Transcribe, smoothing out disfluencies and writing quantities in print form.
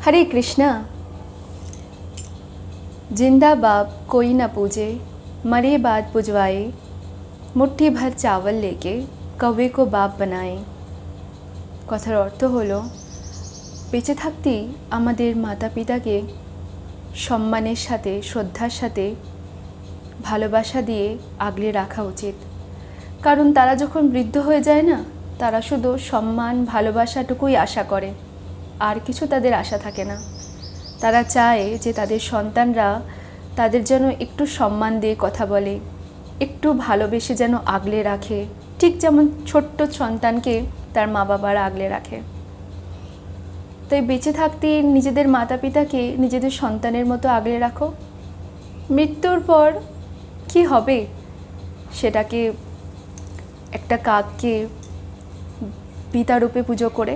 हरे कृष्णा। जिंदा बाप कोई ना पूजे, मरे बाद पुजवाए, मुट्ठी भर चावल लेके कौवे को बाप बनाए। কথার অর্থ হলো বেঁচে থাকতেই আমাদের মাতা পিতাকে সম্মানের সাথে শ্রদ্ধার সাথে ভালোবাসা দিয়ে আগলে রাখা উচিত। কারণ তারা যখন বৃদ্ধ হয়ে যায় না, তারা শুধু সম্মান ভালোবাসাটুকুই আশা করে, আর কিছু তাদের আশা থাকে না। তারা চায় যে তাদের সন্তানরা তাদের যেন একটু সম্মান দিয়ে কথা বলে, একটু ভালোবেসে যেন আগলে রাখে, ঠিক যেমন ছোট্ট সন্তানকে তার মা বাবারা আগলে রাখে। তাই বেঁচে থাকতে নিজেদের মাতা পিতাকে নিজেদের সন্তানের মতো আগলে রাখো। মৃত্যুর পর কি হবে সেটাকে একটা কাককে পিতারূপে পুজো করে